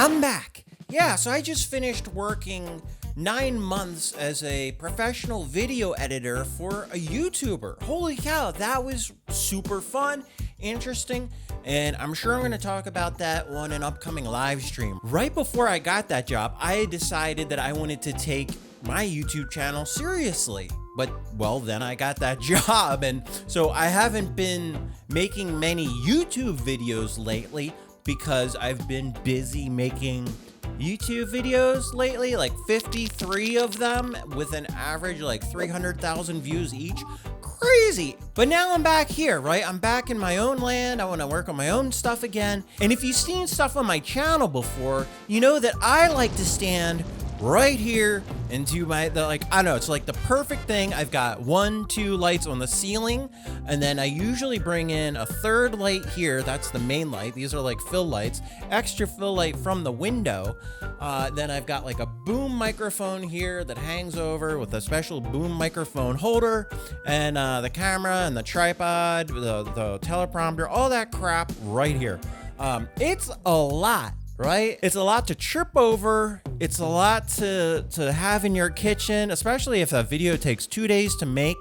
I'm back. Yeah, so I just finished working 9 months as a professional video editor for a YouTuber. Holy cow, that was super fun, interesting, and I'm sure I'm going to talk about that on an upcoming live stream. Right before I got that job, I decided that I wanted to take my YouTube channel seriously. But, well, then I got that job, and so I haven't been making many YouTube videos lately because I've been busy making YouTube videos lately, like 53 of them with an average like 300,000 views each. Crazy. But now I'm back here, right? I'm back in my own land. I want to work on my own stuff again. And if you've seen stuff on my channel before, you know that I like to stand right here into I don't know, it's like the perfect thing. I've got 1-2 lights on the ceiling, and then I usually bring in a third light here. That's the main light. These are like fill lights, extra fill light from the window. Then I've got like a boom microphone here that hangs over with a special boom microphone holder, and the camera and the tripod, the teleprompter, all that crap right here. It's a lot. Right? It's a lot to trip over. It's a lot to have in your kitchen, especially if a video takes 2 days to make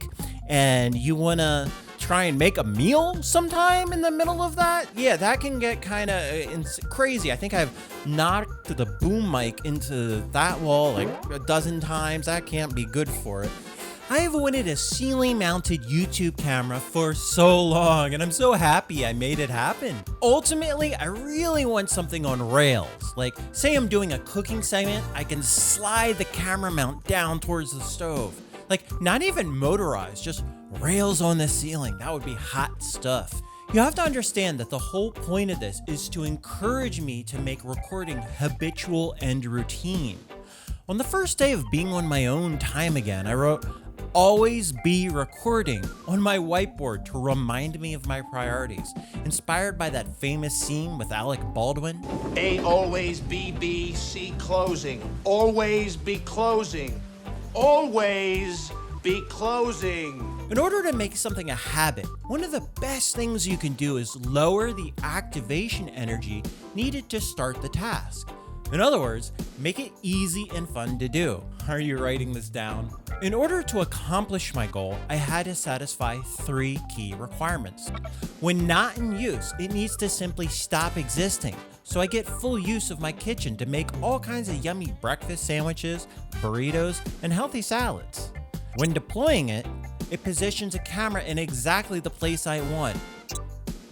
and you want to try and make a meal sometime in the middle of that. Yeah, that can get kind of crazy. I think I've knocked the boom mic into that wall like a dozen times. That can't be good for it. I've wanted a ceiling mounted YouTube camera for so long, and I'm so happy I made it happen. Ultimately, I really want something on rails. Like, say I'm doing a cooking segment, I can slide the camera mount down towards the stove. Like, not even motorized, just rails on the ceiling. That would be hot stuff. You have to understand that the whole point of this is to encourage me to make recording habitual and routine. On the first day of being on my own time again, I wrote, "Always be recording" on my whiteboard to remind me of my priorities, inspired by that famous scene with Alec Baldwin. A always B, C closing. Always be closing. Always be closing. In order to make something a habit, one of the best things you can do is lower the activation energy needed to start the task. In other words, make it easy and fun to do. Are you writing this down? In order to accomplish my goal, I had to satisfy 3 key requirements. When not in use, it needs to simply stop existing, so I get full use of my kitchen to make all kinds of yummy breakfast sandwiches, burritos, and healthy salads. When deploying it, it positions a camera in exactly the place I want,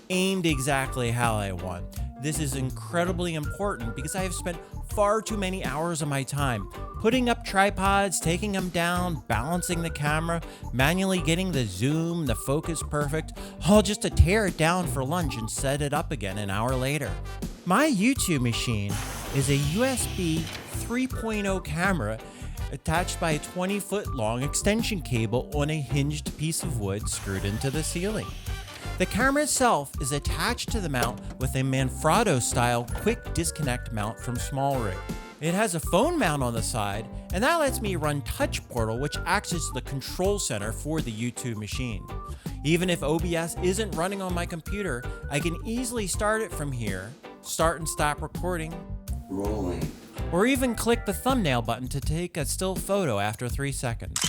aimed exactly how I want. This is incredibly important because I have spent far too many hours of my time putting up tripods, taking them down, balancing the camera, manually getting the zoom, the focus perfect, all just to tear it down for lunch and set it up again an hour later. My YouTube machine is a USB 3.0 camera attached by a 20-foot long extension cable on a hinged piece of wood screwed into the ceiling. The camera itself is attached to the mount with a Manfrotto-style quick disconnect mount from SmallRig. It has a phone mount on the side, and that lets me run Touch Portal, which acts as the control center for the YouTube machine. Even if OBS isn't running on my computer, I can easily start it from here, start and stop recording, rolling, or even click the thumbnail button to take a still photo after 3 seconds.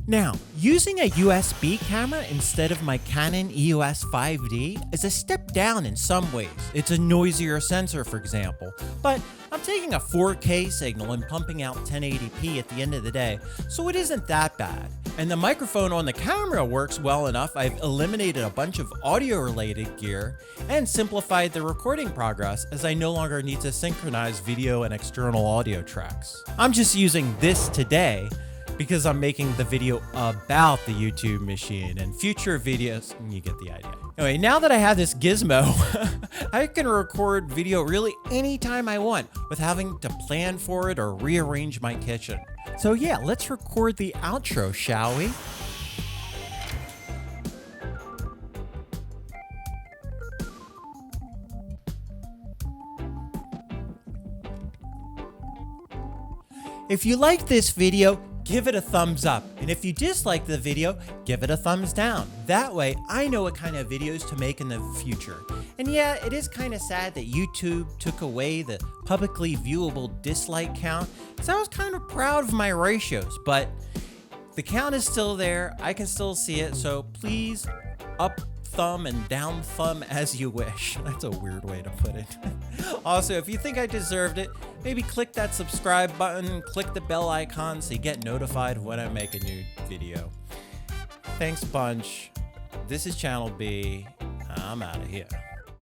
Now, using a USB camera instead of my Canon EOS 5D is a step down in some ways. It's a noisier sensor, for example, but I'm taking a 4K signal and pumping out 1080p at the end of the day, so it isn't that bad. And the microphone on the camera works well enough. I've eliminated a bunch of audio-related gear and simplified the recording progress, as I no longer need to synchronize video and external audio tracks. I'm just using this today because I'm making the video about the YouTube machine, and future videos, you get the idea. Anyway, now that I have this gizmo, I can record video really anytime I want without having to plan for it or rearrange my kitchen. So yeah, let's record the outro, shall we? If you like this video, give it a thumbs up. And if you dislike the video, give it a thumbs down. That way, I know what kind of videos to make in the future. And yeah, it is kind of sad that YouTube took away the publicly viewable dislike count, because I was kind of proud of my ratios, but the count is still there. I can still see it, so please up thumb and down thumb as you wish. That's a weird way to put it. Also, if you think I deserved it, maybe click that subscribe button, click the bell icon so you get notified when I make a new video. Thanks a bunch. This is Channel B. I'm out of here.